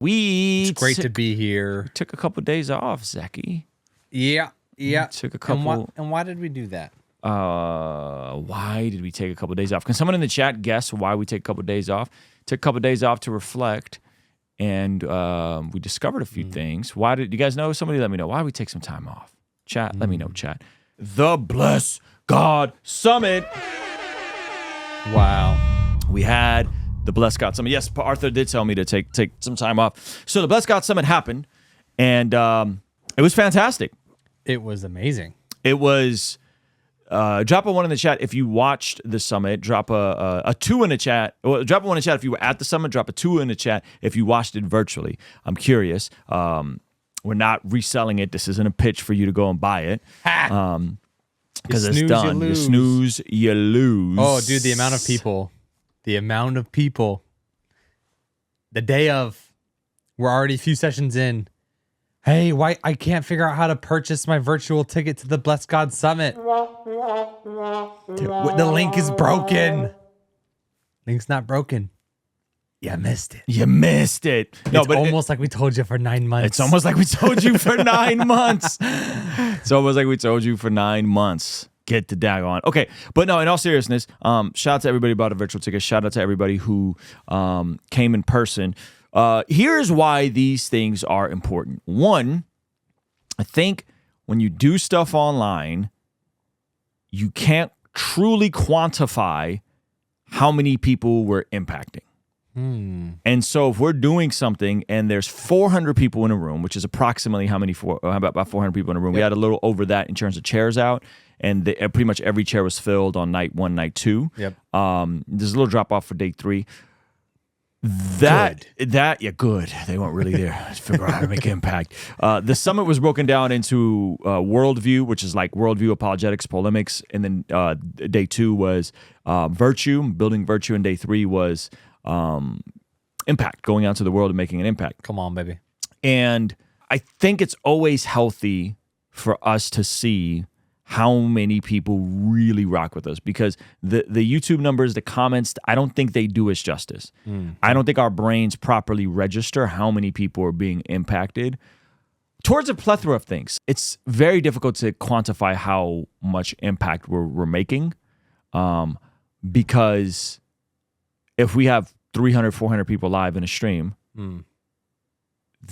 It's great to be here. Took a couple of days off, Zeki. Yeah. Took a couple. And why did we do that? Why did we take a couple of days off? Can someone in the chat guess why we take a couple of days off? Took a couple of days off to reflect, and we discovered a few things. Why did you guys know? Somebody let me know. Why did we take some time off? Chat, let me know, chat. The Bless God Summit. Wow. We had the Bless God Summit. Yes, Arthur did tell me to take some time off. So the Bless God Summit happened, and it was fantastic. It was amazing. It was. Drop a 1 in the chat if you watched the summit. Drop a 2 in the chat. Well, drop a 1 in the chat if you were at the summit. Drop a 2 in the chat if you watched it virtually. I'm curious. We're not reselling it. This isn't a pitch for you to go and buy it. Because it's done. You snooze, you lose. Oh, dude, the amount of people. The day of, we're already a few sessions in. Hey, why I can't figure out how to purchase my virtual ticket to the Bless God Summit. The link is broken. Link's not broken. You missed it. No, it's but almost like we told you for 9 months. It's almost like we told you for 9 months. It's almost like we told you for 9 months. Get the daggone. Okay, but no, in all seriousness, shout out to everybody who bought a virtual ticket. Shout out to everybody who came in person. Here's why these things are important. One, I think when you do stuff online, you can't truly quantify how many people we're impacting. And so if we're doing something and there's 400 people in a room, which is approximately about 400 people in a room. Yep. We had a little over that in terms of chairs out, and pretty much every chair was filled on night 1, night 2. Yep. There's a little drop off for day 3. Good. They weren't really there. Let's figure out how to make impact. The summit was broken down into worldview, which is like worldview, apologetics, polemics, and then day 2 was virtue, building virtue, and day 3 was impact, going out to the world and making an impact. Come on, baby. And I think it's always healthy for us to see how many people really rock with us, because the YouTube numbers, the comments, I don't think they do us justice. I don't think our brains properly register how many people are being impacted towards a plethora of things. It's very difficult to quantify how much impact we're making, because if we have 300, 400 people live in a stream,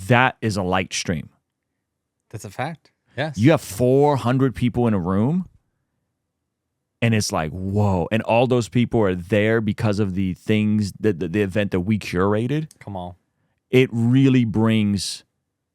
that is a light stream. That's a fact. Yes. You have 400 people in a room, and it's like, whoa. And all those people are there because of the things, the event that we curated. Come on. It really brings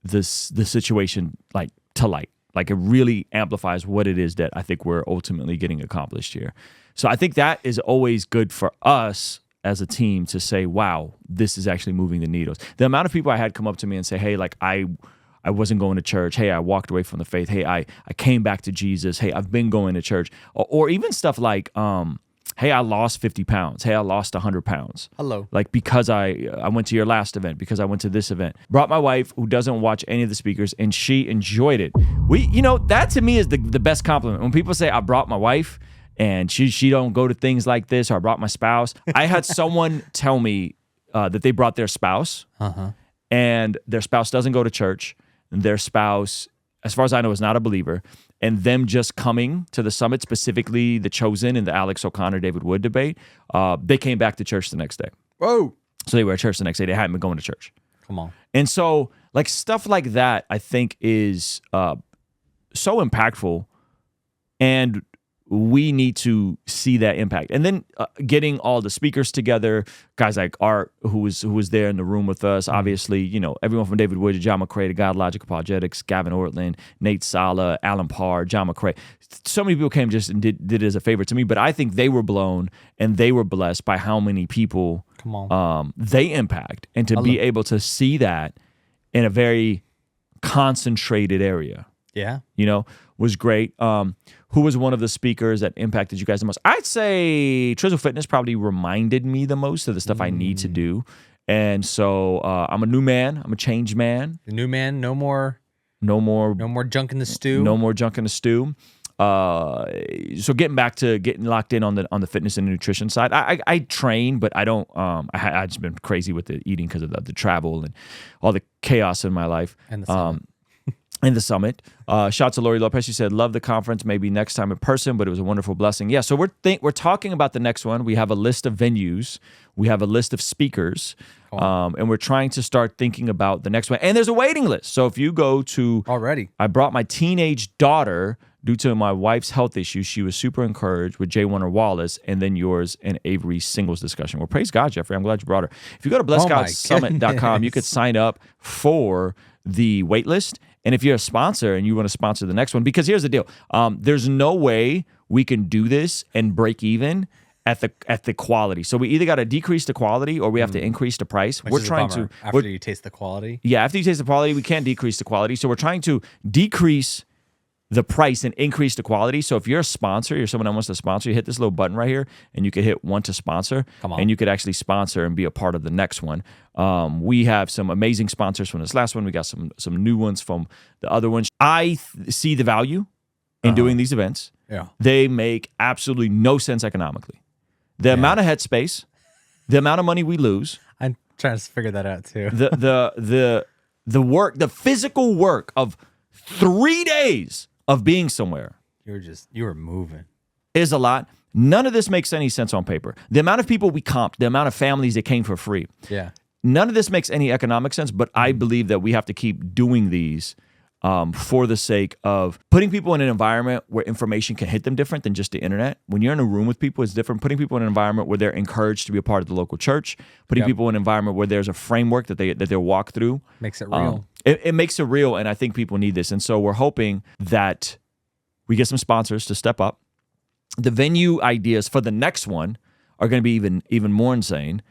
the situation like to light. Like, it really amplifies what it is that I think we're ultimately getting accomplished here. So I think that is always good for us as a team to say, wow, this is actually moving the needles. The amount of people I had come up to me and say, hey, like, I wasn't going to church. Hey, I walked away from the faith. Hey, I came back to Jesus. Hey, I've been going to church. Or even stuff like, hey, I lost 50 pounds. Hey, I lost 100 pounds. Hello. Like, because I went to your last event, because I went to this event. Brought my wife, who doesn't watch any of the speakers, and she enjoyed it. That to me is the best compliment. When people say I brought my wife and she don't go to things like this, or I brought my spouse. I had someone tell me that they brought their spouse, and their spouse doesn't go to church. Their spouse, as far as I know, is not a believer, and them just coming to the summit, specifically the Chosen and the Alex O'Connor, David Wood debate, they came back to church the next day. Whoa. So they were at church the next day. They hadn't been going to church. Come on. And so, like, stuff like that, I think is so impactful, and we need to see that impact. And then getting all the speakers together, guys like Art, who was there in the room with us, obviously, everyone from David Wood to John McCrae to God Logic Apologetics, Gavin Ortland, Nate Sala, Alan Parr, John McCrae. So many people came just and did it as a favor to me, but I think they were blown and they were blessed by how many people they impact, and to be able to see that in a very concentrated area. Yeah. Was great. Who was one of the speakers that impacted you guys the most? I'd say Trizzle Fitness probably reminded me the most of the stuff I need to do. And so I'm a new man. I'm a changed man. The new man, no more No more junk in the stew. No more junk in the stew. So getting back to getting locked in on the fitness and nutrition side, I train, but I don't. I just been crazy with the eating because of the travel and all the chaos in my life. And the summit. In the summit. Shout out to Lori Lopez. She said, love the conference, maybe next time in person, but it was a wonderful blessing. Yeah, so we're talking about the next one. We have a list of venues. We have a list of speakers. And we're trying to start thinking about the next one. And there's a waiting list. So if you go to... Already. I brought my teenage daughter due to my wife's health issues. She was super encouraged with Jay Warner Wallace and then yours and Avery's singles discussion. Well, praise God, Jeffrey. I'm glad you brought her. If you go to blessedgodsummit.com, you could sign up for the wait list. And if you're a sponsor and you want to sponsor the next one, because here's the deal. There's no way we can do this and break even at the quality. So we either got to decrease the quality or we have to increase the price. We're trying to... After you taste the quality? Yeah, after you taste the quality, we can't decrease the quality. So we're trying to decrease the price and increase the quality. So if you're a sponsor, you're someone that wants to sponsor, you hit this little button right here and you could hit want to sponsor. Come on. And you could actually sponsor and be a part of the next one. We have some amazing sponsors from this last one. We got some new ones from the other ones. I see the value in doing these events. Yeah. They make absolutely no sense economically. The amount of headspace, the amount of money we lose. I'm trying to figure that out too. The work, the physical work of 3 days of being somewhere. You were moving. Is a lot. None of this makes any sense on paper. The amount of people we comped, the amount of families that came for free. Yeah. None of this makes any economic sense, but I believe that we have to keep doing these for the sake of putting people in an environment where information can hit them different than just the internet. When you're in a room with people, it's different. Putting people in an environment where they're encouraged to be a part of the local church. Putting people in an environment where there's a framework that they'll walk through. Makes it real. It makes it real, and I think people need this. And so we're hoping that we get some sponsors to step up. The venue ideas for the next one are going to be even more insane.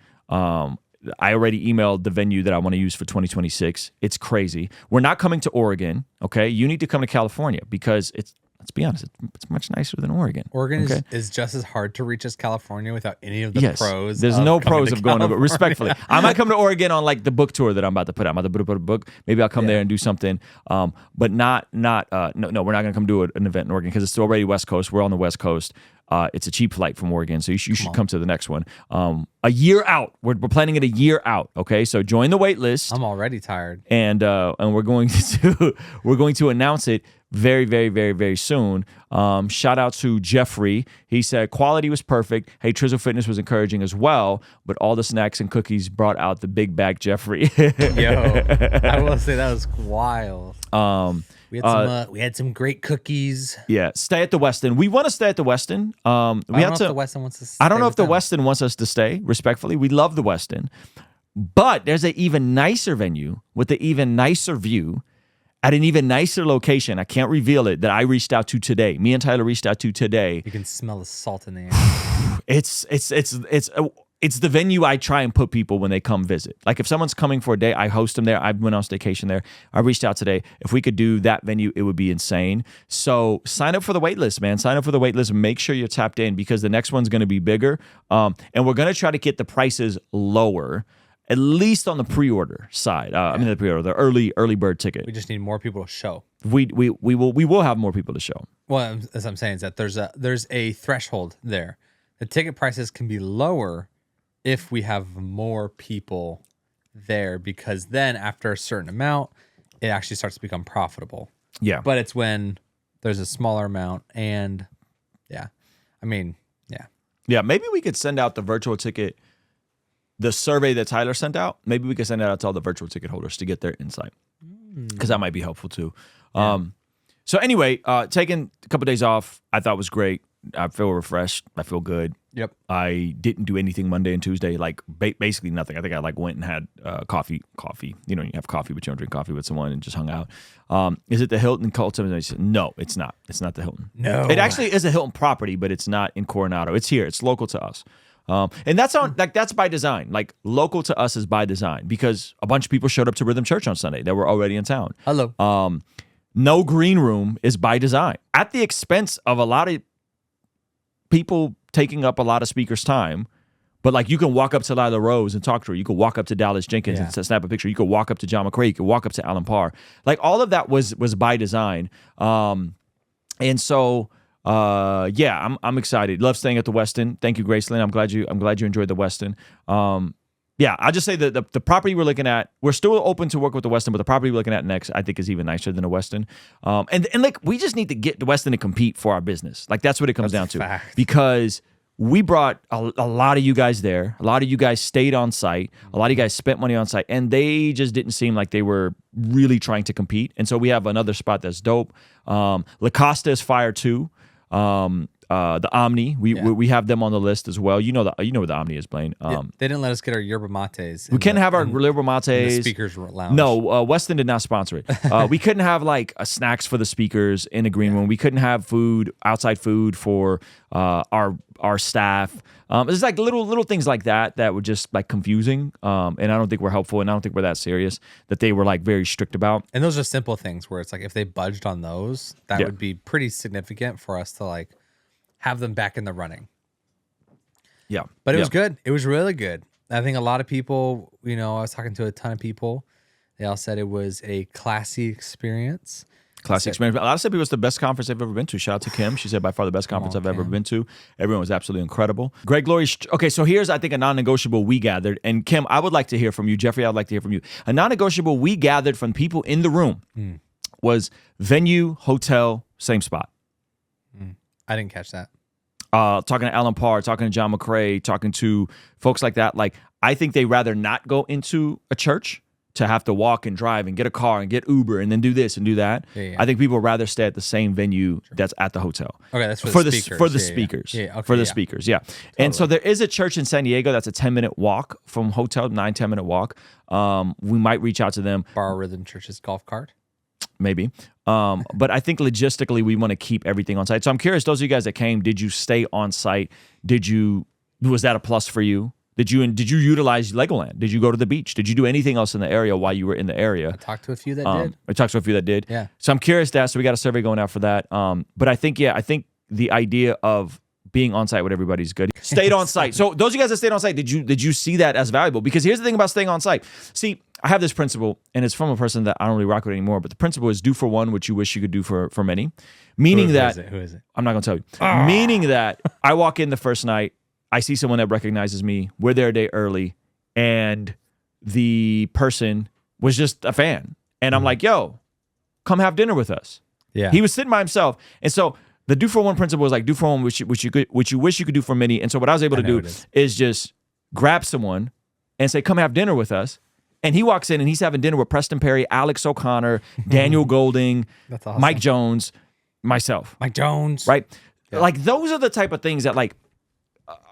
I already emailed the venue that I want to use for 2026. It's crazy. We're not coming to Oregon, okay? You need to come to California because let's be honest, it's much nicer than Oregon. Oregon is just as hard to reach as California without any of the pros. There's no pros of going to respectfully. I might come to Oregon on like the book tour that I'm about to put out. I'm about to put a book. Maybe I'll come there and do something. But no, we're not going to come do an event in Oregon because it's already West Coast. We're on the West Coast. It's a cheap flight from Oregon, so you should come to the next one. A year out. We're planning it a year out. Okay, so join the wait list. I'm already tired. And we're going to announce it very, very, very, very soon. Shout out to Jeffrey. He said quality was perfect. Hey, Trizzle Fitness was encouraging as well, but all the snacks and cookies brought out the big bag Jeffrey. Yo, I will say that was wild. We had some great cookies. Yeah, stay at the Westin. We want to stay at the Westin. I don't know if the Westin wants to stay. I don't know if the Westin wants us to stay. Respectfully, we love the Westin, but there's an even nicer venue with an even nicer view at an even nicer location. I can't reveal it. That I reached out to today. Me and Tyler reached out to today. You can smell the salt in the air. It's the venue I try and put people when they come visit. Like if someone's coming for a day, I host them there. I went on staycation there. I reached out today. If we could do that venue, it would be insane. So sign up for the wait list, man. Sign up for the wait list. Make sure you're tapped in because the next one's going to be bigger. And we're going to try to get the prices lower, at least on the pre-order side. I mean the pre-order, the early bird ticket. We just need more people to show. We will have more people to show. Well, as I'm saying is that there's a threshold there. The ticket prices can be lower if we have more people there, because then after a certain amount, it actually starts to become profitable. Yeah. But it's when there's a smaller amount and yeah. Yeah, maybe we could send out the virtual ticket, the survey that Tyler sent out. Maybe we could send it out to all the virtual ticket holders to get their insight because that might be helpful too. Yeah. So anyway, taking a couple of days off, I thought was great. I feel refreshed. I feel good. Yep. I didn't do anything Monday and Tuesday, like basically nothing. I think I went and had coffee. You know, you have coffee, but you don't drink coffee with someone and just hung out. Is it the Hilton Colton? And I said, no, it's not. It's not the Hilton. No. It actually is a Hilton property, but it's not in Coronado. It's here. It's local to us. And that's by design. Like local to us is by design because a bunch of people showed up to Rhythm Church on Sunday that were already in town. Hello. No green room is by design at the expense of a lot of people taking up a lot of speakers' time, but like you can walk up to Lila Rose and talk to her. You could walk up to Dallas Jenkins and snap a picture. You could walk up to John McCrae. You could walk up to Alan Parr. Like all of that was by design. And so, yeah, I'm excited. Love staying at the Westin. Thank you, Graceland. I'm glad you enjoyed the Westin. Yeah, I'll just say that the property we're looking at, we're still open to work with the Westin, but the property we're looking at next, I think, is even nicer than the Westin. And like, we just need to get the Westin to compete for our business. Like, that's what it comes down to. Fact. Because we brought a lot of you guys there. A lot of you guys stayed on site. A lot of you guys spent money on site, and they just didn't seem like they were really trying to compete. And so we have another spot that's dope. La Costa is fire too. The Omni, we have them on the list as well. You know what the Omni is, Blaine. They didn't let us get our yerba mates. We couldn't have our yerba mates. The speakers lounge. No, Westin did not sponsor it. We couldn't have like snacks for the speakers in the green room. We couldn't have outside food for our staff. It's like little things like that were just like confusing. And I don't think we're helpful, and I don't think we're that serious that they were like very strict about. And those are simple things where it's like if they budged on those, that would be pretty significant for us to like have them back in the running. Yeah. But it was good. It was really good. I think a lot of people, I was talking to a ton of people. They all said it was a classy experience. Classic experience. A lot of people it's the best conference they've ever been to. Shout out to Kim. She said by far the best conference I've ever been to. Everyone was absolutely incredible. Greg Glory. Okay, so here's, I think, a non-negotiable we gathered. And Kim, I would like to hear from you. Jeffrey, I would like to hear from you. A non-negotiable we gathered from people in the room was venue, hotel, same spot. I didn't catch that. Talking to Alan Parr, talking to John McCrae, talking to folks like that. Like, I think they rather not go into a church to have to walk and drive and get a car and get Uber and then do this and do that. Yeah. I think people would rather stay at the same venue that's at the hotel. Okay, that's for the speakers. For the speakers. Yeah. Okay, for the speakers, yeah. Totally. And so there is a church in San Diego that's a 10-minute walk from hotel, 10-minute walk. We might reach out to them. Borrow Rhythm Church's golf cart. Maybe. But I think logistically we want to keep everything on site. So I'm curious, those of you guys that came, did you stay on site? Was that a plus for you? Did you utilize Legoland? Did you go to the beach? Did you do anything else in the area while you were in the area? I talked to a few that did. I talked to a few that did. Yeah. So I'm curious so we got a survey going out for that. But I think the idea of being on site with everybody is good. Stayed on site. So those of you guys that stayed on site, did you see that as valuable? Because here's the thing about staying on site. See, I have this principle, and it's from a person that I don't really rock with anymore, but the principle is do for one what you wish you could do for many. Meaning Who that... is it? I'm not going to tell you. Meaning that I walk in the first night, I see someone that recognizes me. We're there a day early, and the person was just a fan. And I'm like, yo, come have dinner with us. Yeah. He was sitting by himself. And so the do for one principle is like do for one which you wish you could do for many. And so what I was able to do is just grab someone and say, come have dinner with us. And he walks in and he's having dinner with Preston Perry, Alex O'Connor, Daniel Golding, That's awesome. Mike Jones, myself. Mike Jones. Right? Yeah. Like those are the type of things that like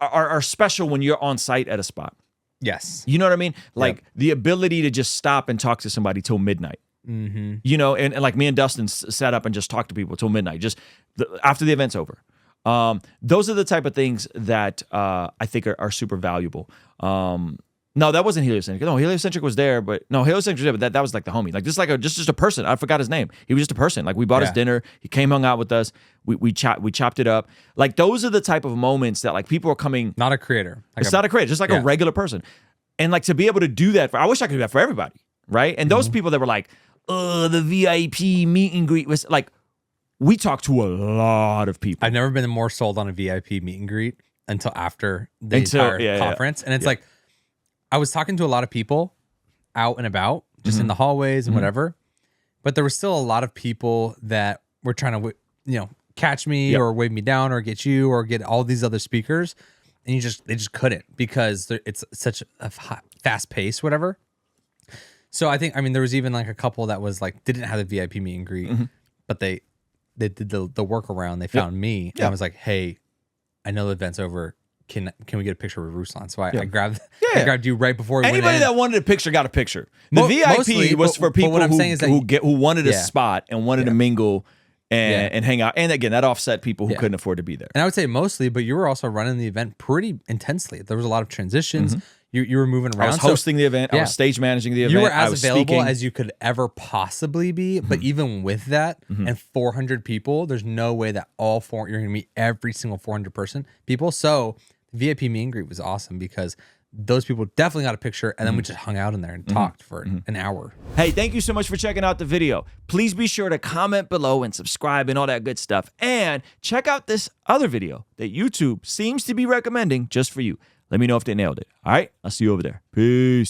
are special when you're on site at a spot. Yes. You know what I mean? Like the ability to just stop and talk to somebody till midnight. Mm-hmm. You know, and like me and Dustin sat up and just talked to people till midnight, just after the event's over. Those are the type of things that I think are super valuable. No, that wasn't Heliocentric. No, Heliocentric was there, but no, Heliocentric was there, but that was like the homie. Like just a person. I forgot his name. He was just a person. Like we bought his dinner. He came, hung out with us. We chopped it up. Like those are the type of moments that like people are coming. Not a creator. It's not a creator, just like a regular person. And like to be able to do that I wish I could do that for everybody. Right. And those people that were like, the VIP meet and greet was like, we talked to a lot of people. I've never been more sold on a VIP meet and greet until after the entire conference. And it's like, I was talking to a lot of people out and about, just in the hallways and whatever, but there was still a lot of people that were trying to, catch me or wave me down or get you or get all these other speakers. And they just couldn't because it's such a fast pace, whatever. So I think, there was even like a couple that was like, didn't have the VIP meet and greet, but they did the workaround. They found me. And I was like, hey, I know the event's over. Can we get a picture with Ruslan? So I grabbed you right before anybody that wanted a picture got a picture. The VIP was for people who wanted a spot and wanted to mingle and hang out. And again, that offset people who couldn't afford to be there. And I would say mostly, but you were also running the event pretty intensely. There was a lot of transitions. You were moving around. I was hosting the event. I was stage managing the event. You were as available as you could ever possibly be. But even with that and 400 people, there's no way that you're going to meet every single 400 people. So VIP meet and greet was awesome because those people definitely got a picture, and then we just hung out in there and talked for an hour. Hey, thank you so much for checking out the video. Please be sure to comment below and subscribe and all that good stuff. And check out this other video that YouTube seems to be recommending just for you. Let me know if they nailed it. All right? I'll see you over there. Peace.